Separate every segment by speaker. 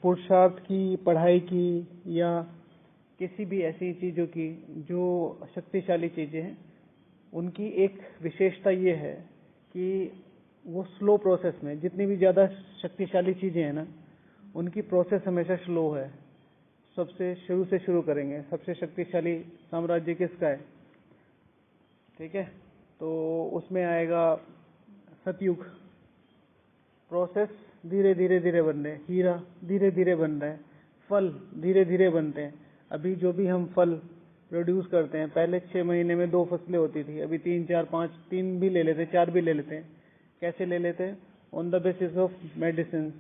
Speaker 1: पुरुषार्थ की, पढ़ाई की, या किसी भी ऐसी चीज़ों की जो शक्तिशाली चीज़ें हैं, उनकी एक विशेषता ये है कि वो स्लो प्रोसेस में, जितनी भी ज़्यादा शक्तिशाली चीज़ें हैं ना, उनकी प्रोसेस हमेशा स्लो है। सबसे शुरू से शुरू करेंगे, सबसे शक्तिशाली साम्राज्य किसका है? ठीक है, तो उसमें आएगा सतयुग। प्रोसेस धीरे धीरे धीरे बन रहे हैं, हीरा धीरे धीरे बन रहा है, फल धीरे धीरे बनते हैं। अभी जो भी हम फल प्रोड्यूस करते हैं, पहले 6 महीने में 2 फसलें होती थी, अभी 3 4 5, 3 भी ले लेते हैं, 4 भी ले लेते हैं। कैसे ले लेते हैं? On the basis of medicine.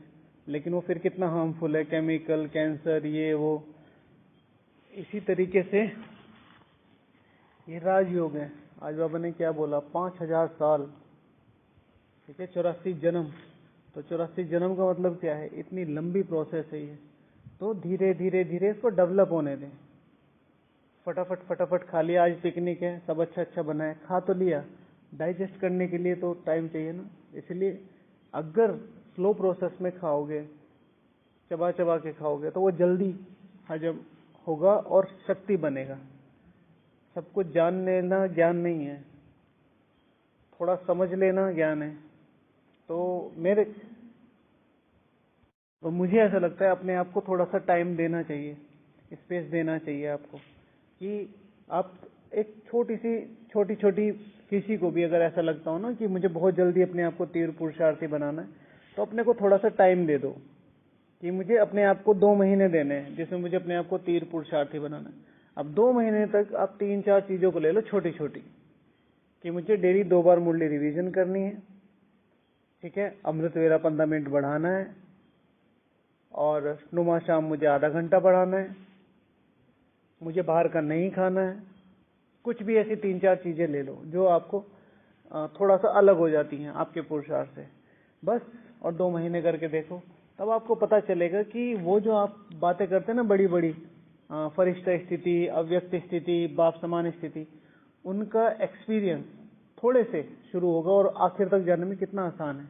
Speaker 1: लेकिन वो फिर कितना हार्मफुल है, केमिकल, कैंसर, ये वो। इसी तरीके से ये राजयोग है। आज बाबा ने क्या बोला? 5000 साल, ठीक है, 84 जन्म। तो 84 जन्म का मतलब क्या है? इतनी लंबी प्रोसेस है ये। तो धीरे धीरे धीरे इसको डेवलप होने दें। फटाफट फटाफट खा लिया, आज पिकनिक है, सब अच्छा अच्छा बना है, खा तो लिया, डाइजेस्ट करने के लिए तो टाइम चाहिए ना। इसलिए अगर स्लो प्रोसेस में खाओगे, चबा चबा के खाओगे, तो वो जल्दी हजम होगा और शक्ति बनेगा। सब कुछ जान लेना ज्ञान नहीं है, थोड़ा समझ लेना ज्ञान है। तो मुझे ऐसा लगता है अपने आप को थोड़ा सा टाइम देना चाहिए, स्पेस देना चाहिए आपको, कि आप एक छोटी छोटी किसी को भी अगर ऐसा लगता हो ना कि मुझे बहुत जल्दी अपने आप को तीव्र पुरुषार्थी बनाना है, तो अपने को थोड़ा सा टाइम दे दो कि मुझे अपने आप को 2 महीने देने हैं जिसमें मुझे अपने आप को तीव्र पुरुषार्थी बनाना है। अब 2 महीने तक आप 3-4 चीजों को ले लो छोटी छोटी, कि मुझे डेली 2 बार मुरली रिवीजन करनी है, ठीक है, अमृत वेला 15 मिनट बढ़ाना है, और नुमा शाम मुझे आधा घंटा बढ़ाना है, मुझे बाहर का नहीं खाना है। कुछ भी ऐसी 3-4 चीजें ले लो जो आपको थोड़ा सा अलग हो जाती हैं आपके पुरुषार्थ से, बस। और 2 महीने करके देखो, तब आपको पता चलेगा कि वो जो आप बातें करते हैं ना, बड़ी बड़ी फरिश्ता स्थिति, अव्यक्त स्थिति, बाप समान स्थिति, उनका एक्सपीरियंस थोड़े से शुरू होगा और आखिर तक जाने में कितना आसान है।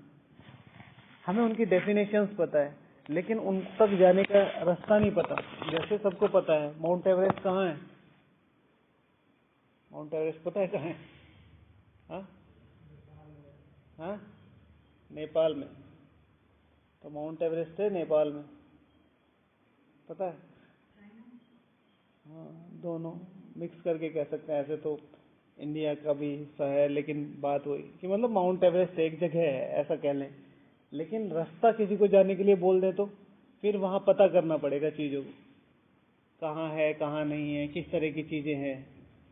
Speaker 1: हमें उनकी डेफिनेशंस पता है, लेकिन उन तक जाने का रास्ता नहीं पता। जैसे सबको पता है माउंट एवरेस्ट कहाँ है, माउंट एवरेस्ट पता है कहाँ है? हाँ हाँ, नेपाल में। तो माउंट एवरेस्ट है नेपाल में, पता है? हाँ, दोनों मिक्स करके कह सकते हैं। ऐसे तो इंडिया का भी हिस्सा है, लेकिन बात वही कि मतलब माउंट एवरेस्ट एक जगह है ऐसा कह लें। लेकिन रास्ता किसी को जाने के लिए बोल दें तो फिर वहां पता करना पड़ेगा चीजों को, कहाँ है कहाँ नहीं है, किस तरह की चीजें हैं।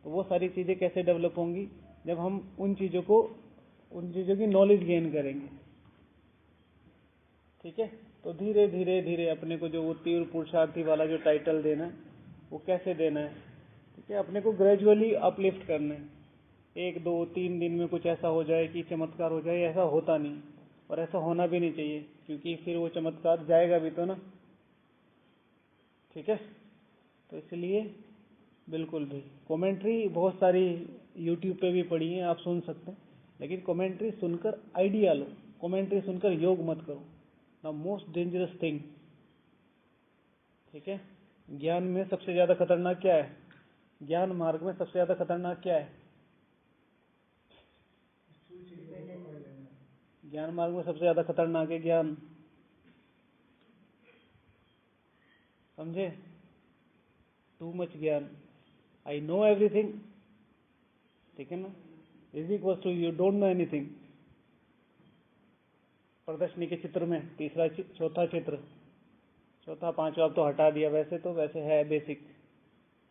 Speaker 1: तो वो सारी चीजें कैसे डेवलप होंगी? जब हम उन चीजों की नॉलेज गेन करेंगे, ठीक है। तो धीरे धीरे धीरे अपने को जो वो तीव्र पुरुषार्थी वाला जो टाइटल देना है, वो कैसे देना है? ठीक है, अपने को ग्रेजुअली अपलिफ्ट करना है। 1 2 3 दिन में कुछ ऐसा हो जाए कि चमत्कार हो जाए, ऐसा होता नहीं, और ऐसा होना भी नहीं चाहिए, क्योंकि फिर वो चमत्कार जाएगा भी तो ना, ठीक है। तो इसलिए बिल्कुल भी कमेंट्री बहुत सारी यूट्यूब पे भी पड़ी है, आप सुन सकते हैं, लेकिन कमेंट्री सुनकर आइडिया लो, कमेंट्री सुनकर योग मत करो। द मोस्ट डेंजरस थिंग, ठीक है। ज्ञान में सबसे ज्यादा खतरनाक क्या है? ज्ञान मार्ग में सबसे ज्यादा खतरनाक क्या है? ज्ञान मार्ग में सबसे ज्यादा खतरनाक है ज्ञान, समझे? टू मच ज्ञान, आई नो एवरीथिंग, ठीक है ना, is equal to you don't know anything. प्रदर्शनी के चित्र में चौथा चित्र, चौथा पांचवा अब तो हटा दिया, वैसे है बेसिक,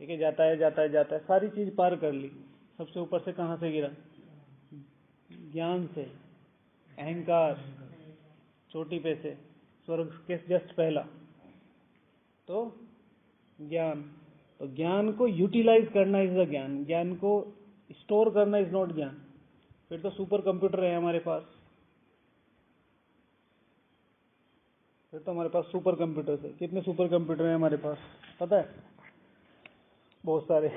Speaker 1: ठीक है। जाता है जाता है जाता है, सारी चीज पार कर ली, सबसे ऊपर से कहां से गिरा? ज्ञान से। अहंकार चोटी पे से, स्वर्ग के जस्ट पहला तो ज्ञान। तो ज्ञान को यूटिलाइज करना इज द ज्ञान, ज्ञान को स्टोर करना इज नॉट ज्ञान। फिर तो सुपर कंप्यूटर है हमारे पास, फिर तो हमारे पास सुपर कंप्यूटर है। कितने सुपर कंप्यूटर हैं हमारे पास पता है? बहुत सारे।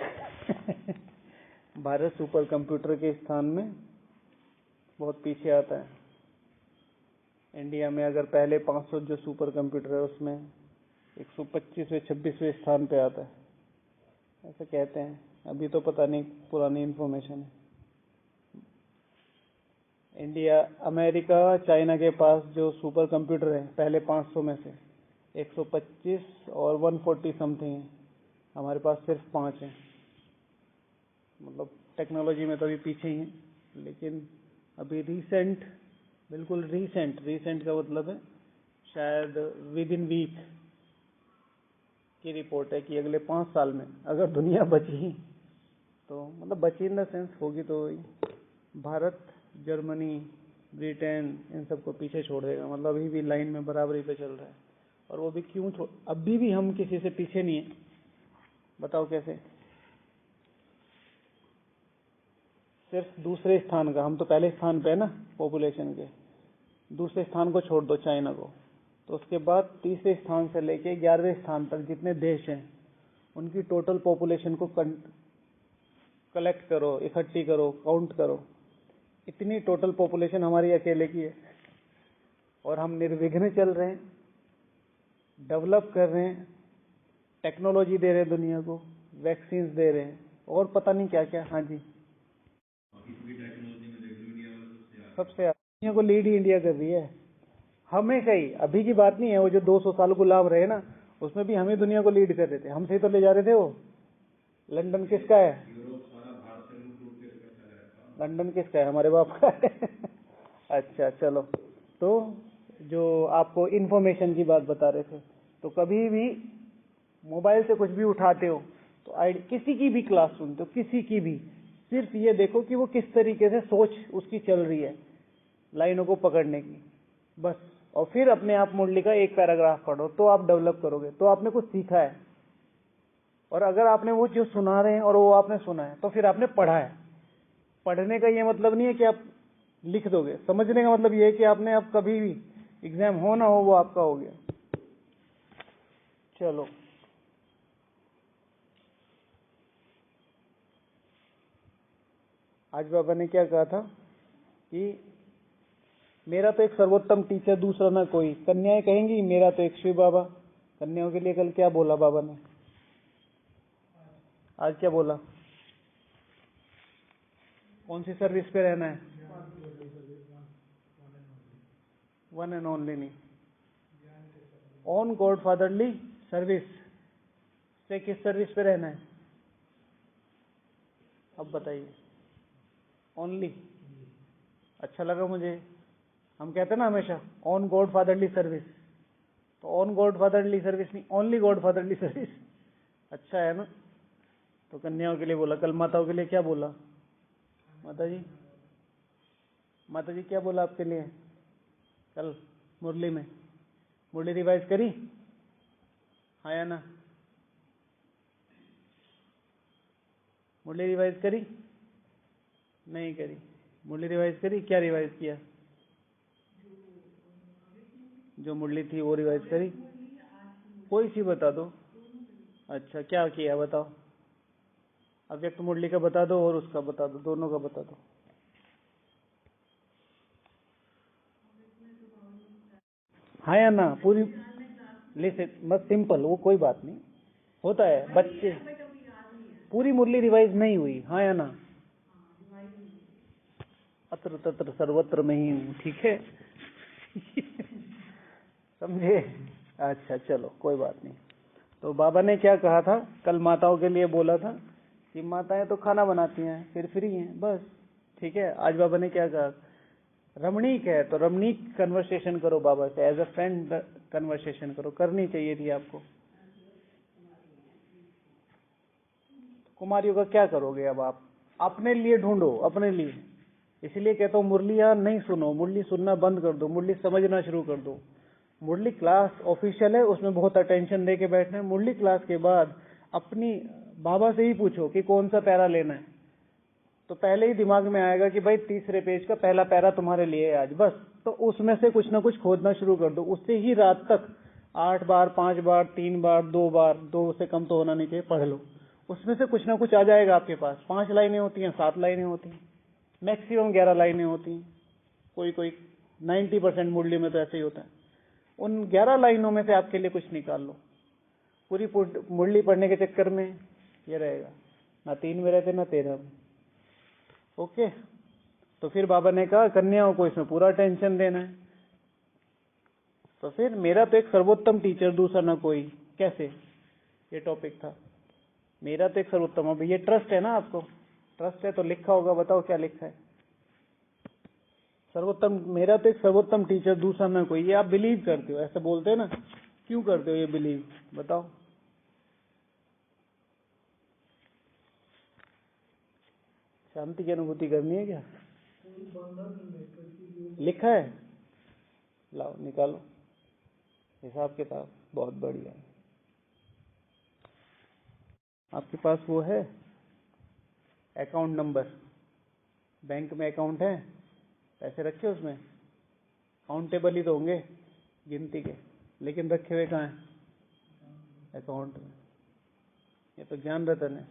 Speaker 1: भारत सुपर कंप्यूटर के स्थान में बहुत पीछे आता है। इंडिया में अगर पहले 500 जो सुपर कंप्यूटर है उसमें 125वें 26वें स्थान पे आता है, ऐसा कहते हैं। अभी तो पता नहीं, पुरानी इन्फॉर्मेशन है। इंडिया, अमेरिका, चाइना के पास जो सुपर कंप्यूटर है पहले 500 में से 125 और 140 समथिंग है, हमारे पास सिर्फ 5 है। मतलब टेक्नोलॉजी में तो अभी पीछे ही है, लेकिन अभी रिसेंट, बिल्कुल रिसेंट का मतलब है शायद विद इन वीक की रिपोर्ट है कि अगले 5 साल में अगर दुनिया बची, तो मतलब बची इन द सेंस होगी तो भारत, जर्मनी, ब्रिटेन इन सबको पीछे छोड़ देगा। मतलब अभी भी लाइन में बराबरी पे चल रहा है। और वो भी क्यों अभी भी हम किसी से पीछे नहीं है, बताओ कैसे? सिर्फ दूसरे स्थान का, हम तो पहले स्थान पे है ना पॉपुलेशन के, दूसरे स्थान को छोड़ दो चाइना को, तो उसके बाद तीसरे स्थान से लेके 11वें स्थान तक जितने देश हैं उनकी टोटल पॉपुलेशन को कलेक्ट करो, इकट्ठी करो, काउंट करो, इतनी टोटल पॉपुलेशन हमारी अकेले की है। और हम निर्विघ्न चल रहे हैं, डेवलप कर रहे हैं, टेक्नोलॉजी दे रहे हैं दुनिया को, वैक्सीन दे रहे हैं, और पता नहीं क्या क्या। हाँ जी, सबसे दुनिया को लीड ही इंडिया कर रही है हमेशा ही। अभी की बात नहीं है, वो जो 200 साल गुलाम रहे ना, उसमें भी हमें दुनिया को लीड कर रहे थे, हमसे ही तो ले जा रहे थे वो। लंदन किसका है? लंदन किसका है? हमारे बाप का है। अच्छा चलो, तो जो आपको इन्फॉर्मेशन की बात बता रहे थे, तो कभी भी मोबाइल से कुछ भी उठाते हो तो किसी की भी क्लास सुनते हो, किसी की भी, सिर्फ ये देखो कि वो किस तरीके से सोच उसकी चल रही है लाइनों को पकड़ने की, बस। और फिर अपने आप मुरली का एक पैराग्राफ पढ़ो, तो आप डेवलप करोगे, तो आपने कुछ सीखा है। और अगर आपने वो जो सुना रहे हैं और वो आपने सुना है, तो फिर आपने पढ़ा है। पढ़ने का ये मतलब नहीं है कि आप लिख दोगे, समझने का मतलब ये है कि आपने, अब कभी भी एग्जाम हो ना हो वो आपका हो गया। चलो, आज बाबा ने क्या कहा था कि मेरा तो एक सर्वोत्तम टीचर दूसरा ना कोई। कन्याएं कहेंगी मेरा तो एक शिव बाबा। कन्याओं के लिए कल क्या बोला बाबा ने? आज क्या बोला? कौन सी सर्विस पे रहना है? वन एंड ओनली नहीं, ऑन गॉड फादरली सर्विस से किस सर्विस पे रहना है? अब बताइए। ओनली, अच्छा लगा मुझे। हम कहते हैं ना हमेशा ऑन गॉड फादरली सर्विस, तो ऑन गॉड फादरली सर्विस नहीं, ओनली गॉड फादरली सर्विस। अच्छा है ना? तो कन्याओं के लिए बोला। कल माताओं के लिए क्या बोला? माता जी क्या बोला आपके लिए कल मुरली में? मुरली रिवाइज करी? हाँ या ना? मुरली रिवाइज करी? नहीं करी। मुरली रिवाइज करी? क्या रिवाइज किया? जो मुरली थी वो रिवाइज करी? कोई सी बता दो। अच्छा, क्या किया बताओ? अव्यक्त मुरली का बता दो और उसका बता दो, दोनों का बता दो। हाँ या ना? पूरी लिस्ट बस सिंपल, वो कोई बात नहीं, होता है बच्चे। पूरी मुरली रिवाइज नहीं हुई, हाँ या ना? अत्र तत्र सर्वत्र में ही हूँ, ठीक है। समझे? अच्छा चलो, कोई बात नहीं। तो बाबा ने क्या कहा था कल? माताओं के लिए बोला था कि माताएं तो खाना बनाती हैं, फिर फ्री हैं, बस। ठीक है। आज बाबा ने क्या कहा? रमणीक है तो रमणीक कन्वर्सेशन करो बाबा से, एज अ फ्रेंड कन्वर्सेशन करो, करनी चाहिए थी आपको। कुमारियों का क्या करोगे अब आप? अपने लिए ढूंढो, अपने लिए। इसलिए कहता हूँ मुरलियां नहीं सुनो, मुरली सुनना बंद कर दो, मुरली समझना शुरू कर दो। मुरली क्लास ऑफिशियल है, उसमें बहुत अटेंशन दे के बैठना है। मुरली क्लास के बाद अपनी बाबा से ही पूछो कि कौन सा पैरा लेना है, तो पहले ही दिमाग में आएगा कि भाई तीसरे पेज का पहला पैरा तुम्हारे लिए है आज, बस। तो उसमें से कुछ ना कुछ खोदना शुरू कर दो, उससे ही रात तक 8 बार, 5 बार, 3 बार, 2 बार, 2 से कम तो होना नहीं चाहिए, पढ़ लो। उसमें से कुछ ना कुछ आ जाएगा आपके पास। 5 लाइनें होती हैं, 7 लाइनें होती हैं, मैक्सिमम 11 लाइनें होती हैं। कोई कोई 90% मुरली में तो ऐसे ही होता है। उन 11 लाइनों में से आपके लिए कुछ निकाल लो, पूरी मुरली पढ़ने के चक्कर में ये रहेगा, ना 3 में रहते ना 13 में। ओके, तो फिर बाबा ने कहा कन्याओं को इसमें पूरा टेंशन देना है। तो फिर मेरा तो एक सर्वोत्तम टीचर दूसरा ना कोई, कैसे, ये टॉपिक था। मेरा तो एक सर्वोत्तम, अब ये ट्रस्ट है ना, आपको ट्रस्ट है तो लिखा होगा, बताओ क्या लिखा है। सर्वोत्तम, मेरा तो एक सर्वोत्तम टीचर दूसरा ना कोई, ये आप बिलीव करते हो, ऐसे बोलते हैं ना, क्यों करते हो ये बिलीव, बताओ। शांति की अनुभूति करनी है क्या? लिखा है, लाओ निकालो हिसाब किताब, बहुत बढ़िया। आपके पास वो है अकाउंट नंबर, बैंक में अकाउंट है, पैसे रखे उसमें, काउंटेबल ही तो होंगे गिनती के, लेकिन रखे हुए कहाँ हैं? अकाउंट में। ये तो ज्ञान रतन है,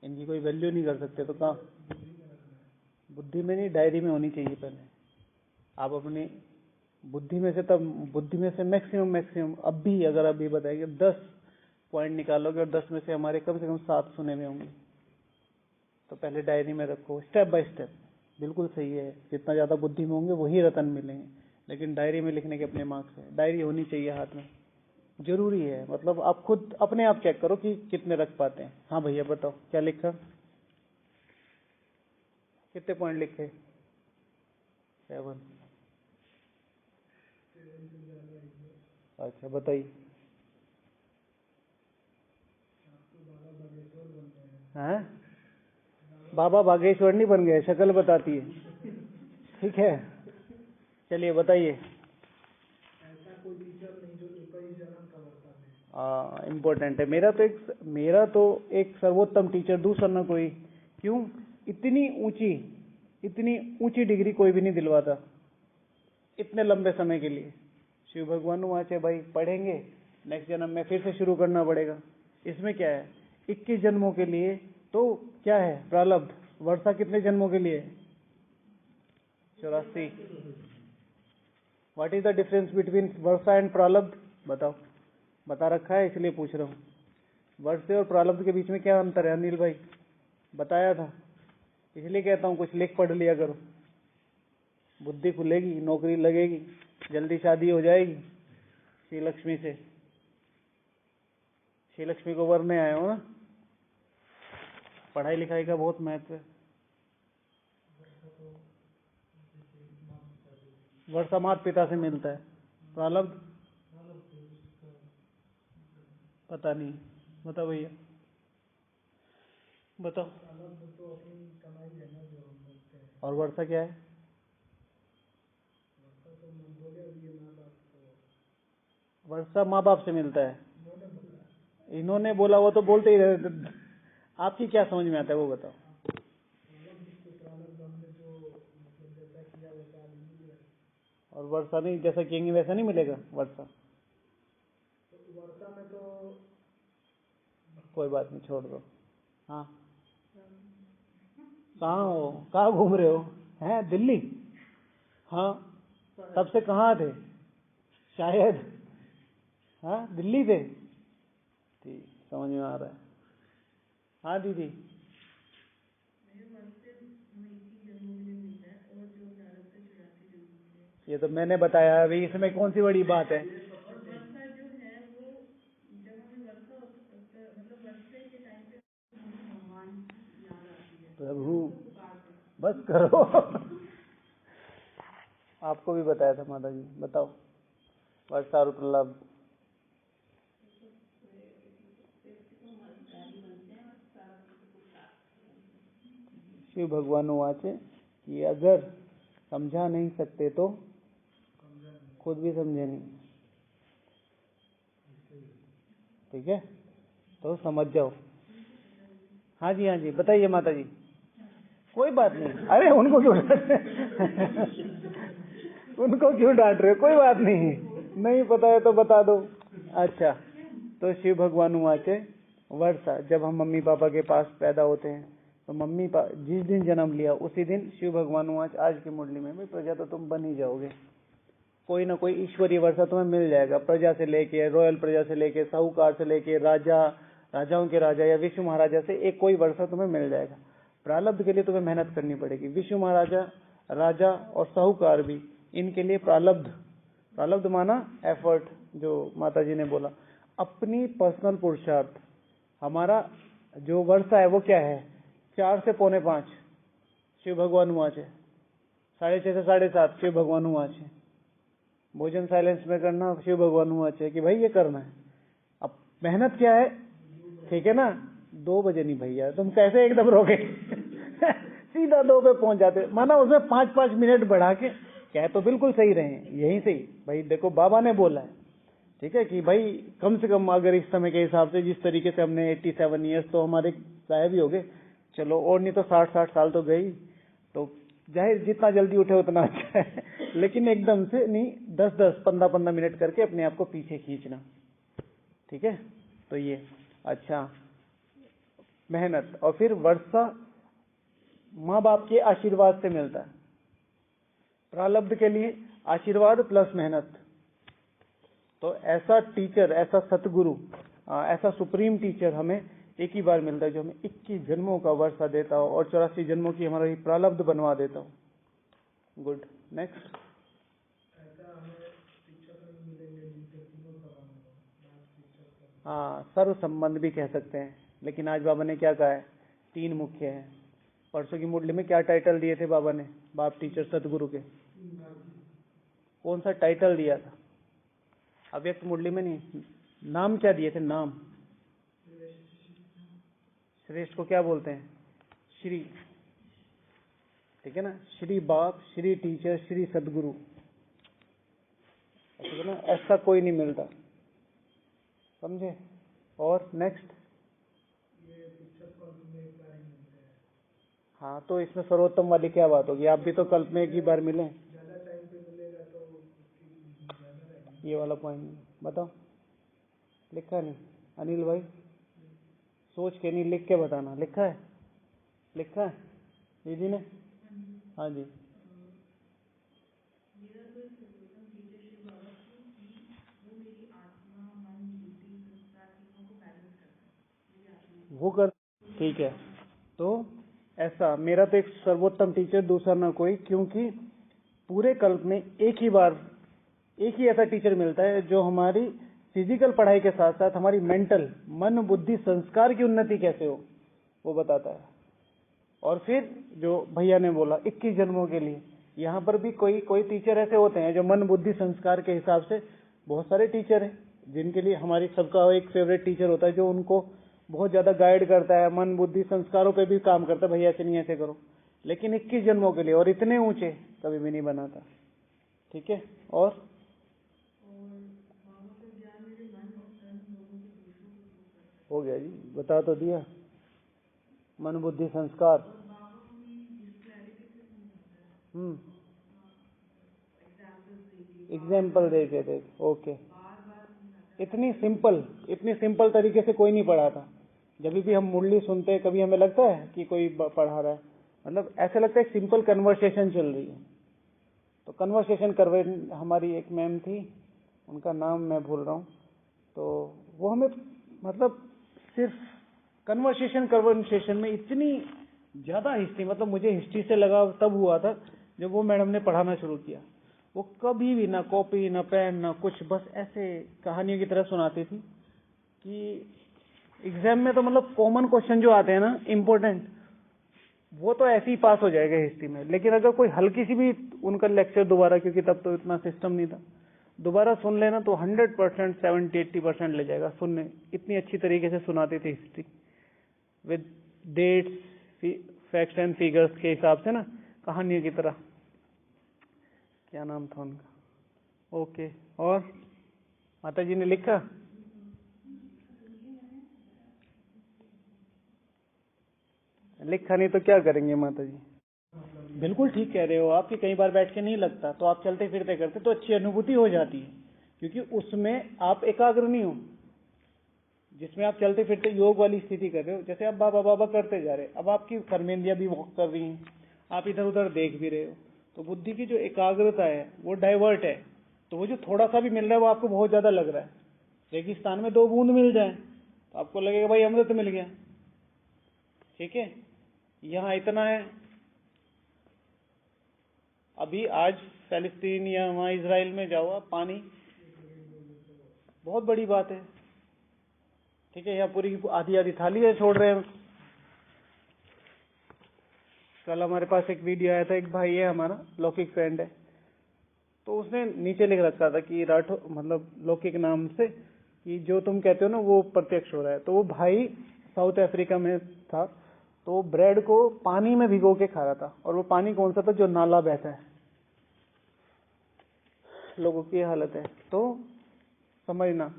Speaker 1: इनकी कोई वैल्यू नहीं कर सकते, तो कहाँ? बुद्धि में नहीं, डायरी में होनी चाहिए पहले। आप अपनी बुद्धि में से, तब बुद्धि में से मैक्सिमम अब भी, अगर अभी बताएंगे 10 पॉइंट निकालोगे और 10 में से हमारे कम से कम 7 सुने में होंगे, तो पहले डायरी में रखो, स्टेप बाय स्टेप। बिल्कुल सही है, जितना ज्यादा बुद्धि में होंगे वही रतन मिलेंगे, लेकिन डायरी में लिखने के अपने मार्क्स है। डायरी होनी चाहिए हाथ में, जरूरी है। मतलब आप खुद अपने आप चेक करो कि कितने रख पाते हैं। हाँ भैया बताओ क्या लिखा, कितने पॉइंट लिखे? 7। अच्छा बताइए। हैं? बाबा बागेश्वर नहीं बन गए, शक्ल बताती है। ठीक है, चलिए बताइए। इम्पोर्टेंट है। मेरा तो एक सर्वोत्तम टीचर दूसरा ना कोई। क्यों? इतनी ऊंची डिग्री कोई भी नहीं दिलवाता इतने लंबे समय के लिए। शिव भगवान वाचे भाई, पढ़ेंगे नेक्स्ट जन्म में फिर से शुरू करना पड़ेगा। इसमें क्या है, 21 जन्मों के लिए, तो क्या है प्रारब्ध। वर्षा कितने जन्मों के लिए? 84। What is the difference between Varsha and प्रारब्ध, बताओ। बता रखा है इसलिए पूछ रहा हूँ। वर्षा और प्रारब्ध के बीच में क्या अंतर है अनिल भाई? बताया था, इसलिए कहता हूँ कुछ लिख पढ़ लिया करो, बुद्धि खुलेगी, नौकरी लगेगी, जल्दी शादी हो जाएगी श्री लक्ष्मी से। श्री लक्ष्मी को वरने आए हो ना। पढ़ाई लिखाई का बहुत महत्व है। वर्षा माता पिता से मिलता है, प्रारब्ध पता नहीं, बताओ भैया बताओ। और वर्षा क्या है? वर्षा माँ बाप से मिलता है। इन्होंने बोला, वो तो बोलते ही रहे। आपकी क्या समझ में आता है वो बताओ। और वर्षा नहीं, जैसा किएंगे वैसा नहीं मिलेगा वर्षा। वर्षा में तो कोई बात नहीं, छोड़ दो। हाँ, कहाँ हो, कहाँ घूम रहे हो? हैं दिल्ली? हाँ, तब से कहाँ थे? शायद। हाँ दिल्ली थे, ठीक, समझ में आ रहा है। हाँ दीदी, ये तो मैंने बताया, अभी इसमें कौन सी बड़ी बात है। प्रभु बस करो। आपको भी बताया था माता जी, बताओ। वर्षा और प्रलाप। शिव भगवान वाचे कि अगर समझा नहीं सकते तो खुद भी समझे नहीं। ठीक है, तो समझ जाओ। हाँ जी, हाँ जी, बताइए माता जी। कोई बात नहीं, अरे उनको क्यों उनको क्यों डांट रहे हो? कोई बात नहीं, नहीं पता है तो बता दो। अच्छा, तो शिव भगवान वाचे वर्षा, जब हम मम्मी पापा के पास पैदा होते हैं तो मम्मी पापा जिस दिन जन्म लिया उसी दिन शिव भगवान वाच, आज की मुरली में भी प्रजा तो तुम बन ही जाओगे। कोई ना कोई ईश्वरीय वर्षा तुम्हें मिल जाएगा। प्रजा से लेके, रॉयल प्रजा से लेके, साहूकार से लेके, राजा, राजाओं के राजा या विष्णु महाराजा से एक कोई वर्षा तुम्हें मिल जाएगा। प्रारब्ध के लिए तुम्हें मेहनत करनी पड़ेगी। विष्णु महाराजा, राजा और साहूकार भी, इनके लिए प्रारब्ध, प्रारब्ध माना एफर्ट, जो माता जी ने बोला, अपनी पर्सनल पुरुषार्थ। हमारा जो वर्षा है वो क्या है, 4 से 4:45 शिव भगवान वाच है, 6:30 से 7:30 शिव भगवान वाच है, भोजन साइलेंस में करना शिव भगवान वाच है कि भाई ये करना है। अब मेहनत क्या है, ठीक है ना, 2 बजे नहीं भैया, तुम कैसे एकदम रोके सीधा 2 पे पहुंच जाते। माना उसमें 5-5 मिनट बढ़ा के, क्या तो बिल्कुल सही रहे, यहीं से ही भाई देखो बाबा ने बोला है, ठीक है, कि भाई कम से कम अगर इस समय के हिसाब से जिस तरीके से हमने 87 ईयर्स तो हमारे साहब ही हो गए, चलो, और नहीं तो 60-60 साल तो गई, तो जाहिर जितना जल्दी उठे उतना अच्छा है, लेकिन एकदम से नहीं, 10-10, 15-15 मिनट करके अपने आप को पीछे खींचना, ठीक है। तो ये अच्छा मेहनत, और फिर वर्षा माँ बाप के आशीर्वाद से मिलता है। प्रारब्ध के लिए आशीर्वाद प्लस मेहनत। तो ऐसा टीचर, ऐसा सतगुरु, ऐसा सुप्रीम टीचर हमें एक ही बार मिलता है जो हमें 21 जन्मों का वर्षा देता हो और 84 जन्मों की हमारी प्रारब्ध बनवा देता हो। Good, next. हाँ, सर्व संबंध भी कह सकते हैं, लेकिन आज बाबा ने क्या कहा है, 3 मुख्य है। परसों की मुरली में क्या टाइटल दिए थे बाबा ने, बाप टीचर सतगुरु के, कौन सा टाइटल दिया था? अव्यक्त मुरली में नहीं, नाम क्या दिए थे, नाम। श्रेष्ठ को क्या बोलते हैं, श्री, ठीक है ना, श्री बाप, श्री टीचर, श्री सदगुरु, ठीक है ना, ऐसा कोई नहीं मिलता, समझे। और नेक्स्ट, हाँ, तो इसमें सर्वोत्तम वाली क्या बात होगी, आप भी तो कल्प में एक ही बार मिले, ये वाला पॉइंट बताओ, लिखा नहीं अनिल भाई, सोच के नहीं, लिख के बताना, लिखा है, लिखा है दीदी ने, हाँ जी। वो कर, ठीक है। तो ऐसा मेरा तो एक सर्वोत्तम टीचर दूसरा ना कोई, क्योंकि पूरे कल्प में एक ही बार एक ही ऐसा टीचर मिलता है जो हमारी फिजिकल पढ़ाई के साथ साथ हमारी मेंटल, मन बुद्धि संस्कार की उन्नति कैसे हो वो बताता है। और फिर जो भैया ने बोला 21 जन्मों के लिए, यहाँ पर भी कोई कोई टीचर ऐसे होते हैं जो मन बुद्धि संस्कार के हिसाब से, बहुत सारे टीचर हैं जिनके लिए हमारी सबका एक फेवरेट टीचर होता है जो उनको बहुत ज्यादा गाइड करता है, मन बुद्धि संस्कारों पे भी काम करता है, भैया ऐसे नहीं ऐसे करो, लेकिन 21 जन्मों के लिए और इतने ऊंचे कभी भी नहीं बनाता, ठीक है। और हो गया जी, बता तो दिया, मन बुद्धि संस्कार। एग्जाम्पल दे के देख, ओके। इतनी सिंपल तरीके से कोई नहीं पढ़ाता। जब भी हम मुरली सुनते हैं कभी हमें लगता है कि कोई पढ़ा रहा है, मतलब ऐसा लगता है सिंपल कन्वर्सेशन चल रही है। तो कन्वर्सेशन करवे, हमारी एक मैम थी, उनका नाम मैं भूल रहा हूँ, तो वो हमें मतलब सिर्फ कन्वर्सेशन में इतनी ज्यादा हिस्ट्री, मतलब मुझे हिस्ट्री से लगाव तब हुआ था जब वो मैडम ने पढ़ाना शुरू किया। वो कभी भी ना कॉपी ना पेन ना कुछ, बस ऐसे कहानियों की तरह सुनाती थी कि एग्जाम में तो मतलब कॉमन क्वेश्चन जो आते हैं ना इम्पोर्टेंट, वो तो ऐसे ही पास हो जाएगा हिस्ट्री में, लेकिन अगर कोई हल्की सी भी उनका लेक्चर दोबारा, क्योंकि तब तो इतना सिस्टम नहीं था, दोबारा सुन लेना तो 100%, 70-80% ले जाएगा सुनने, इतनी अच्छी तरीके से सुनाती थी history with dates, facts and figures के हिसाब से ना, कहानियों की तरह। क्या नाम था उनका, ओके। और माता जी ने लिखा, लिखा नहीं तो क्या करेंगे माता जी। बिल्कुल ठीक कह रहे हो आप कि कई बार बैठ के नहीं लगता, तो आप चलते फिरते करते तो अच्छी अनुभूति हो जाती है, क्योंकि उसमें आप एकाग्र नहीं हो। जिसमें आप चलते फिरते योग वाली स्थिति कर रहे हो, जैसे आप बाबा बाबा करते जा रहे, अब आपकी कर्मेंद्रियां भी वॉक कर रही हैं, आप इधर उधर देख भी रहे हो, तो बुद्धि की जो एकाग्रता है वो डाइवर्ट है, तो वो जो थोड़ा सा भी मिल रहा है वो आपको बहुत ज्यादा लग रहा है। रेगिस्तान में 2 बूंद मिल जाए तो आपको लगेगा भाई अमृत मिल गया। ठीक है, यहाँ इतना है। अभी आज पैलेस्टीन या वहां इजराइल में जाओ आप, पानी बहुत बड़ी बात है। ठीक है, यहाँ पूरी आधी आधी थाली है छोड़ रहे हैं। कल हमारे पास एक वीडियो आया था, एक भाई है हमारा, लौकिक फ्रेंड है, तो उसने नीचे लिख रखा था कि राठौर मतलब लौकिक नाम से, कि जो तुम कहते हो ना वो प्रत्यक्ष हो रहा है। तो वो भाई साउथ अफ्रीका में था, तो ब्रेड को पानी में भिगो के खा रहा था, और वो पानी कौन सा था, जो नाला बहता है। लोगों की हालत है। तो समझना,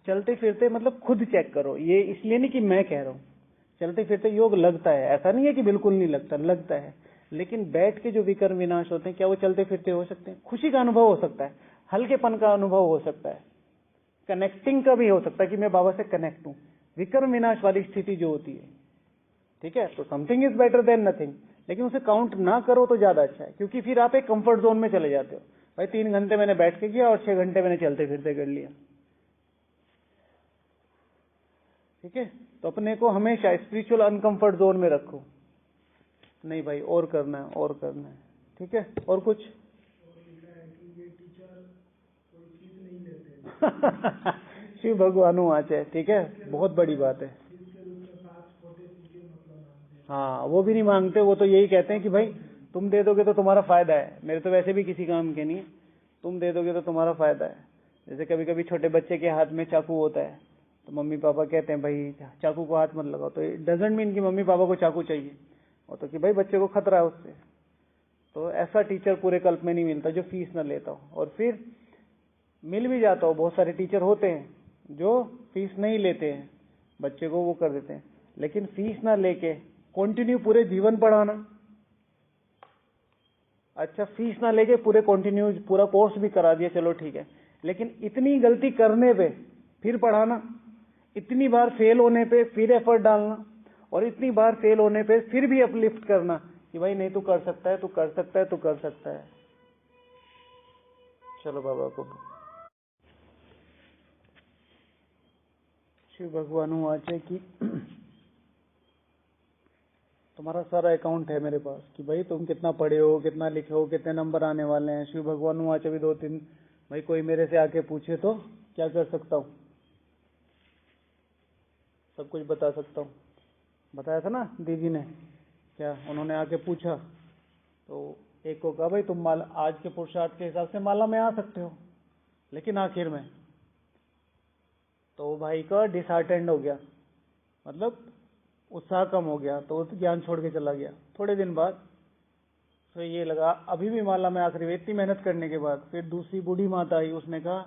Speaker 1: चलते फिरते मतलब खुद चेक करो, ये इसलिए नहीं कि मैं कह रहा हूं। चलते फिरते योग लगता है, ऐसा नहीं है कि बिल्कुल नहीं लगता, लगता है। लेकिन बैठ के जो विकर्म विनाश होते हैं, क्या वो चलते फिरते हो सकते हैं? खुशी का अनुभव हो सकता है, हल्केपन का अनुभव हो सकता है, कनेक्टिंग का भी हो सकता है कि मैं बाबा से कनेक्ट हूं। विकर्म विनाश वाली स्थिति जो होती है, ठीक है, तो something is better than nothing. लेकिन उसे काउंट ना करो तो ज्यादा अच्छा है, क्योंकि फिर आप एक कंफर्ट जोन में चले जाते हो। भाई 3 घंटे मैंने बैठ के किया और 6 घंटे मैंने चलते फिरते कर लिया। ठीक है, तो अपने को हमेशा स्पिरिचुअल अनकंफर्ट जोन में रखो। नहीं भाई, और करना है, और करना है। ठीक है, और कुछ शिव भगवान आज है। ठीक है, बहुत बड़ी बात है। हाँ, वो भी नहीं मांगते, वो तो यही कहते हैं कि भाई तुम दे दोगे तो तुम्हारा फायदा है, मेरे तो वैसे भी किसी काम के नहीं है, तुम दे दोगे तो तुम्हारा फायदा है। जैसे कभी कभी छोटे बच्चे के हाथ में चाकू होता है, तो मम्मी पापा कहते हैं भाई चाकू को हाथ मत लगाओ, तो इट डजंट मीन कि मम्मी पापा को चाकू चाहिए, वो तो कि भाई बच्चे को खतरा है उससे। तो ऐसा टीचर पूरे कल्प में नहीं मिलता जो फीस न लेता हो। और फिर मिल भी जाता हो, बहुत सारे टीचर होते हैं जो फीस नहीं लेते हैं, बच्चे को वो कर देते हैं। लेकिन फीस ना लेके कंटिन्यू पूरे जीवन पढ़ाना, अच्छा फीस ना लेके पूरे कंटिन्यू पूरा कोर्स भी करा दिया, चलो ठीक है, लेकिन इतनी गलती करने पे फिर पढ़ाना, इतनी बार फेल होने पे फिर एफर्ट डालना, और इतनी बार फेल होने पे फिर भी अपलिफ्ट करना कि भाई नहीं, तू कर सकता है, तू कर सकता है, तू कर सकता है। चलो बाबा को शिव भगवान वाचे कि तुम्हारा सारा अकाउंट है मेरे पास, कि भाई तुम कितना पढ़े हो, कितना लिखे हो, कितने नंबर आने वाले हैं। शिव भगवान वाचे भी 2-3, भाई कोई मेरे से आके पूछे तो क्या कर सकता हूँ, सब कुछ बता सकता हूँ। बताया था ना दीदी ने, क्या उन्होंने आके पूछा, तो एक को कहा भाई तुम माला आज के पुरुषार्थ के हिसाब से माला में आ सकते हो, लेकिन आखिर में तो भाई का डिसहार्टेंड हो गया, मतलब उत्साह कम हो गया, तो ज्ञान छोड़ के चला गया। थोड़े दिन बाद तो ये लगा अभी भी माला में आखिरी में, इतनी मेहनत करने के बाद। फिर दूसरी बूढ़ी माता आई, उसने कहा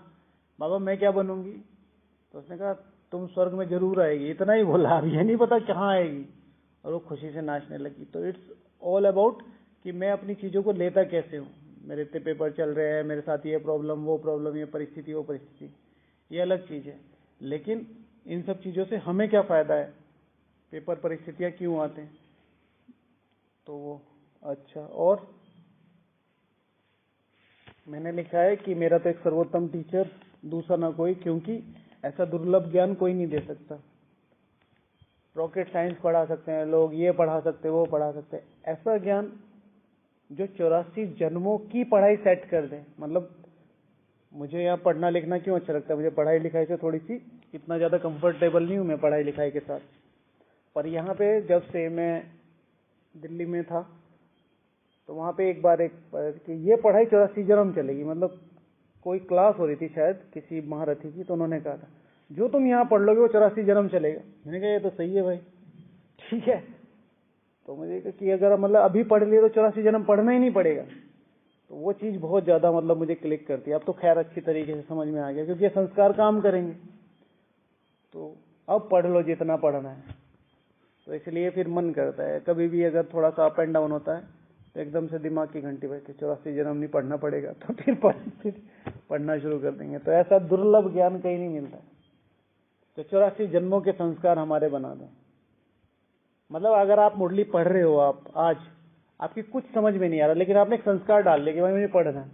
Speaker 1: बाबा मैं क्या बनूंगी, तो उसने कहा तुम स्वर्ग में जरूर आएगी, इतना ही बोला, अब ये नहीं पता कहाँ आएगी, और वो खुशी से नाचने लगी। तो इट्स ऑल अबाउट कि मैं अपनी चीजों को लेता कैसे हूँ। मेरे इतने पेपर चल रहे हैं, मेरे साथ ये प्रॉब्लम, वो प्रॉब्लम, ये परिस्थिति, वो परिस्थिति, ये अलग चीज है। लेकिन इन सब चीजों से हमें क्या फायदा है, पेपर परिस्थितियां क्यों आते हैं, तो वो अच्छा। और मैंने लिखा है कि मेरा तो एक सर्वोत्तम टीचर दूसरा ना कोई, क्योंकि ऐसा दुर्लभ ज्ञान कोई नहीं दे सकता। रॉकेट साइंस पढ़ा सकते हैं लोग, ये पढ़ा सकते हैं, वो पढ़ा सकते हैं, ऐसा ज्ञान जो 84 जन्मों की पढ़ाई सेट कर दे। मतलब मुझे यहाँ पढ़ना लिखना क्यों अच्छा लगता है, मुझे पढ़ाई लिखाई से थोड़ी सी इतना ज्यादा कंफर्टेबल नहीं हूँ मैं पढ़ाई लिखाई के साथ। पर यहाँ पे जब से मैं दिल्ली में था, तो वहां पे एक बार कि ये पढ़ाई 84 जन्म चलेगी। मतलब कोई क्लास हो रही थी शायद किसी महारथी की, तो उन्होंने कहा था जो तुम यहाँ पढ़ लोगे वो 84 जन्म चलेगा। मैंने कहा ये तो सही है भाई, ठीक है। तो मुझे कहा कि अगर मतलब अभी पढ़ लिए तो 84 जन्म पढ़ना ही नहीं पड़ेगा। तो वो चीज बहुत ज्यादा मतलब मुझे क्लिक करती है। अब तो खैर अच्छी तरीके से समझ में आ गया, क्योंकि ये संस्कार काम करेंगे। तो अब पढ़ लो जितना पढ़ना है। तो इसलिए फिर मन करता है कभी भी अगर थोड़ा सा अप एंड डाउन होता है तो एकदम से दिमाग की घंटी बजती, 84 जन्म नहीं पढ़ना पड़ेगा, तो फिर पढ़ना शुरू कर देंगे। तो ऐसा दुर्लभ ज्ञान कहीं नहीं मिलता। तो 84 जन्मों के संस्कार हमारे बना दें। मतलब अगर आप मुरली पढ़ रहे हो, आप आज आपकी कुछ समझ में नहीं आ रहा, लेकिन आपने एक संस्कार डाल लिया कि भाई मुझे पढ़ना है,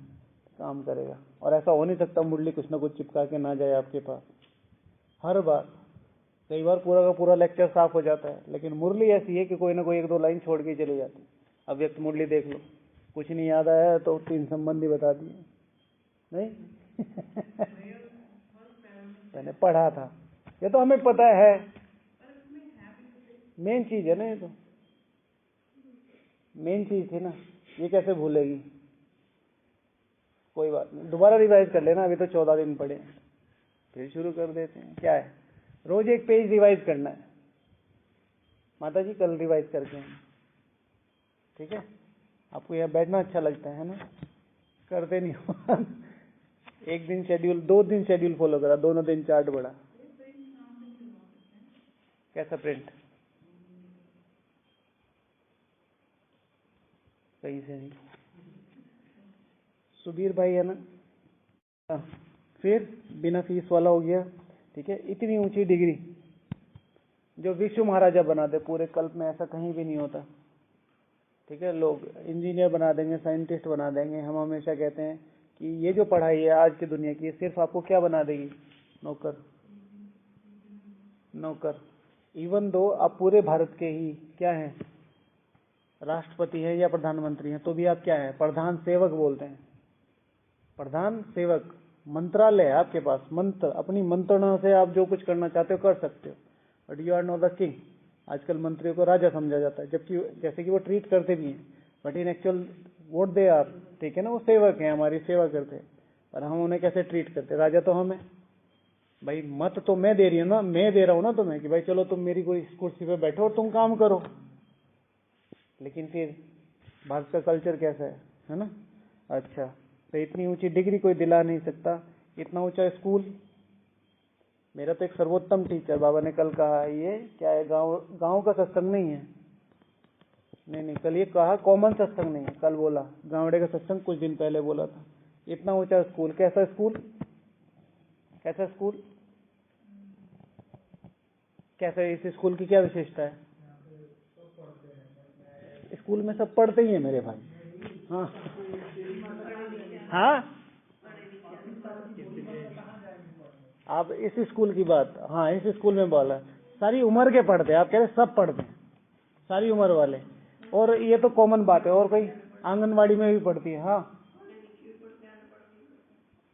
Speaker 1: काम करेगा। और ऐसा हो नहीं सकता मुरली कुछ ना कुछ चिपका के ना जाए आपके पास हर बार। कई बार पूरा का पूरा लेक्चर साफ हो जाता है, लेकिन मुरली ऐसी है कि कोई ना कोई एक दो लाइन छोड़ के चले जाती है। अब व्यक्त मुरली देख लो, कुछ नहीं याद आया तो 3 संबंधी बता दिए, नहीं मैंने पढ़ा था, ये तो हमें पता है, मेन चीज है ना, ये तो मेन चीज थी ना, ये कैसे भूलेगी। कोई बात नहीं, दोबारा रिवाइज कर लेना, अभी तो 14 दिन पड़े, फिर शुरू कर देते हैं। क्या है, रोज एक पेज रिवाइज करना है। माता जी कल रिवाइज करके हैं, ठीक है। आपको यहाँ बैठना अच्छा लगता है ना, करते नहीं हो एक दिन शेड्यूल, 2 दिन शेड्यूल फॉलो करा, दोनों दिन चार्ट बढ़ा। कैसा प्रिंट, कहीं से नहीं। सुबीर भाई है ना, फिर बिना फीस वाला हो गया, ठीक है। इतनी ऊंची डिग्री जो विश्व महाराजा बना दे पूरे कल्प में, ऐसा कहीं भी नहीं होता, ठीक है। लोग इंजीनियर बना देंगे, साइंटिस्ट बना देंगे। हम हमेशा कहते हैं कि ये जो पढ़ाई है आज की दुनिया की, सिर्फ आपको क्या बना देगी, नौकर। नौकर, इवन दो आप पूरे भारत के ही क्या हैं, राष्ट्रपति है या प्रधानमंत्री है, तो भी आप क्या है, प्रधान सेवक बोलते हैं। प्रधान सेवक, मंत्रालय है आपके पास, मंत्र, अपनी मंत्रणा से आप जो कुछ करना चाहते हो कर सकते हो, but you are not the king. आजकल मंत्रियों को राजा समझा जाता है, जबकि जैसे कि वो ट्रीट करते भी हैं, but in actual what they are, ठीक है ना, वो सेवक हैं, हमारी सेवा करते हैं। और हम उन्हें कैसे ट्रीट करते, राजा तो हमें, भाई मत तो मैं दे रही हूँ ना, मैं दे रहा हूँ ना तुम्हें कि भाई चलो तुम मेरी कोई कुर्सी पे बैठो और तुम काम करो। लेकिन फिर भारत का कल्चर कैसा है ना। अच्छा, तो इतनी ऊंची डिग्री कोई दिला नहीं सकता, इतना ऊंचा स्कूल। मेरा तो एक सर्वोत्तम टीचर, बाबा ने कल कहा, ये क्या है, गांव का सत्संग नहीं है, नहीं कल ये कहा कॉमन सत्संग नहीं है, कल बोला गावड़े का सत्संग, कुछ दिन पहले बोला था। इतना ऊंचा स्कूल, कैसा स्कूल, कैसा स्कूल, कैसा, इस स्कूल की क्या विशेषता है। स्कूल में सब पढ़ते ही है मेरे भाई, हाँ हाँ, आप इस स्कूल की बात, हाँ इस स्कूल में बोला, सारी उम्र के पढ़ते हैं, आप कह रहे सब पढ़ते हैं, सारी उम्र वाले। और ये तो कॉमन बात है, और कोई आंगनवाड़ी में भी पढ़ती है, हाँ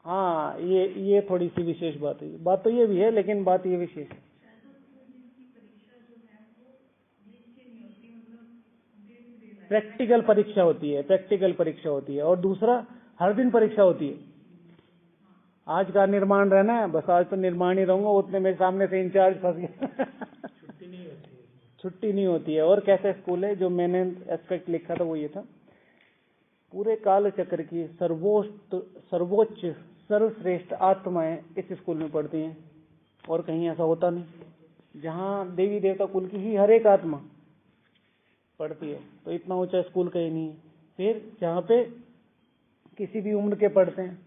Speaker 1: हाँ, ये थोड़ी सी विशेष बात है, बात तो ये भी है, लेकिन बात ये विशेष है। प्रैक्टिकल परीक्षा होती है, प्रैक्टिकल परीक्षा होती है, और दूसरा हर दिन परीक्षा होती है। आज का निर्माण रहना है, बस आज तो निर्माण ही रहूंगा, उतने मेरे सामने से इंचार्ज फंस गया छुट्टी नहीं होती है। और कैसा स्कूल है, जो मैंने एस्पेक्ट लिखा था वो ये था, पूरे काल चक्र की सर्वोच्च सर्वश्रेष्ठ आत्माएं इस स्कूल में पढ़ती हैं, और कहीं ऐसा होता नहीं। जहाँ देवी देवता कुल की ही हर एक आत्मा पढ़ती है, तो इतना ऊंचा स्कूल कहीं नहीं है। फिर जहाँ पे किसी भी उम्र के पढ़ते हैं,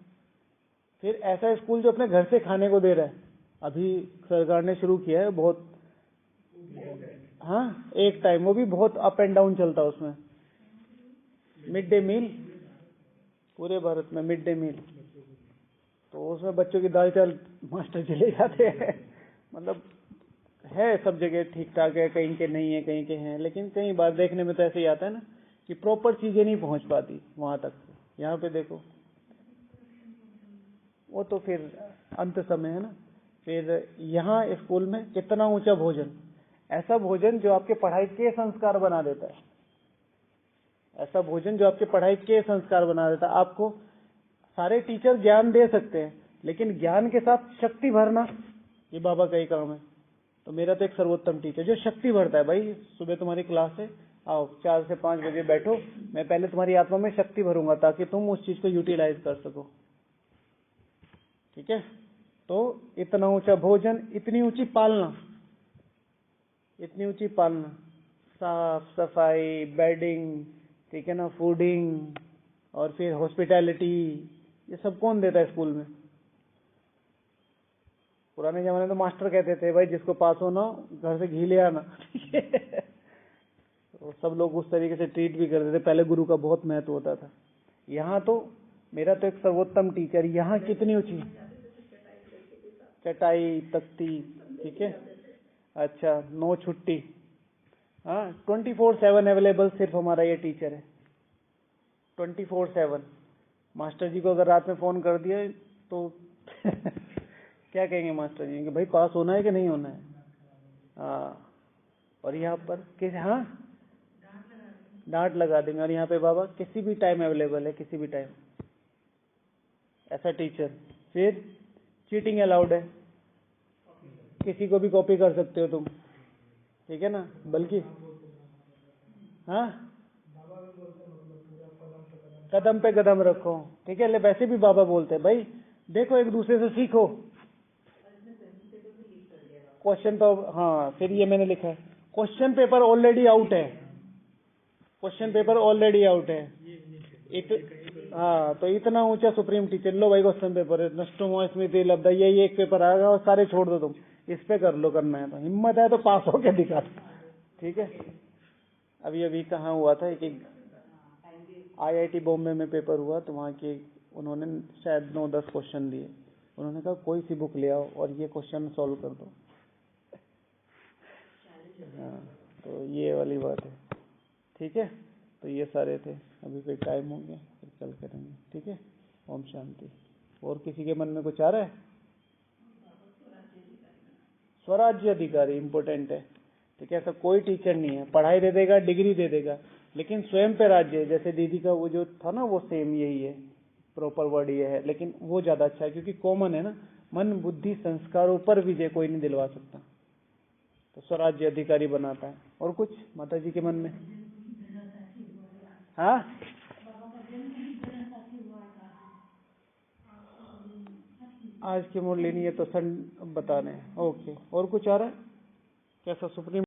Speaker 1: फिर ऐसा स्कूल जो अपने घर से खाने को दे रहा है, अभी सरकार ने शुरू किया है बहुत, हाँ एक टाइम, वो भी बहुत अप एंड डाउन चलता है उसमें। मिड डे मील, पूरे भारत में मिड डे मील, तो उसमें बच्चों की दाल चाल मास्टर चले जाते हैं मतलब है सब जगह ठीक ठाक है, कहीं के नहीं है, कहीं के हैं, लेकिन कई बार देखने में तो ऐसे ही आता है ना कि प्रॉपर चीजें नहीं पहुंच पाती वहां तक। यहाँ पे देखो, वो तो फिर अंत समय है ना। फिर यहाँ स्कूल में कितना ऊंचा भोजन, ऐसा भोजन जो आपके पढ़ाई के संस्कार बना देता है, ऐसा भोजन जो आपके पढ़ाई के संस्कार बना देता है। आपको सारे टीचर ज्ञान दे सकते हैं, लेकिन ज्ञान के साथ शक्ति भरना ये बाबा का ही काम है। तो मेरा तो एक सर्वोत्तम टीचर जो शक्ति भरता है, भाई सुबह तुम्हारी क्लास है, आओ 4 से 5 बजे बैठो, मैं पहले तुम्हारी आत्मा में शक्ति भरूंगा ताकि तुम उस चीज को यूटिलाइज कर सको, ठीक है। तो इतना ऊंचा भोजन, इतनी ऊंची पालना, इतनी ऊंची पालना, साफ सफाई, बेडिंग, ठीक है ना, फूडिंग, और फिर हॉस्पिटैलिटी, ये सब कौन देता है स्कूल में। पुराने जमाने तो मास्टर कहते थे भाई जिसको पास होना घर से घी ले आना तो सब लोग उस तरीके से ट्रीट भी करते थे, पहले गुरु का बहुत महत्व होता था। यहाँ तो मेरा तो एक सर्वोत्तम टीचर। यहाँ कितनी ऊंची चटाई तख्ती, ठीक है। अच्छा, नो छुट्टी, हाँ 24/7 अवेलेबल सिर्फ हमारा ये टीचर है, 24/7। मास्टर जी को अगर रात में फोन कर दिया तो क्या कहेंगे मास्टर जी कि भाई पास होना है कि नहीं होना है। हाँ, और यहाँ पर किस, हाँ डांट लगा देंगे। और यहाँ पे बाबा किसी भी टाइम अवेलेबल है, किसी भी टाइम, ऐसा टीचर। फिर चीटिंग अलाउड है, किसी को भी कॉपी कर सकते हो तुम, ठीक है ना। बल्कि हाँ कदम पे कदम रखो, ठीक है। ले वैसे भी बाबा बोलते हैं भाई देखो एक दूसरे से सीखो। क्वेश्चन तो, हाँ फिर ये मैंने लिखा है क्वेश्चन पेपर ऑलरेडी आउट है, क्वेश्चन पेपर ऑलरेडी आउट है। हाँ तो इतना ऊंचा सुप्रीम टीचर, लो भाई क्वेश्चन पेपर है, नष्टो स्मृति लब्धा, यही एक पेपर आएगा और सारे छोड़ दो तुम, इस पे कर लो, करना है तो हिम्मत है तो पास होके दिखा दो, ठीक है। अभी अभी कहाँ हुआ था, एक IIT बॉम्बे में पेपर हुआ, तो वहाँ के उन्होंने शायद 9-10 क्वेश्चन दिए। उन्होंने कहा कोई सी बुक ले आओ और ये क्वेश्चन सॉल्व कर दो। हाँ तो ये वाली बात है, ठीक है। तो ये सारे थे। अभी कोई टाइम हो गया, फिर कल करेंगे, ठीक है। ओम शांति। और किसी के मन में कुछ आ रहा है? स्वराज्य अधिकारी इम्पोर्टेंट है, ठीक है। ऐसा कोई टीचर नहीं है, पढ़ाई दे देगा, डिग्री दे देगा, लेकिन स्वयं पे राज्य है। जैसे दीदी का वो जो था ना, वो सेम यही है, प्रॉपर वर्ड ये है, लेकिन वो ज्यादा अच्छा है क्योंकि कॉमन है ना। मन बुद्धि संस्कारों पर विजय कोई नहीं दिलवा सकता, तो स्वराज्य अधिकारी बनाता है। और कुछ माता जी के मन में? हाँ आज की मुरली नहीं है तो सन बता रहे हैं, ओके। और कुछ आ रहा है कैसा सुप्रीम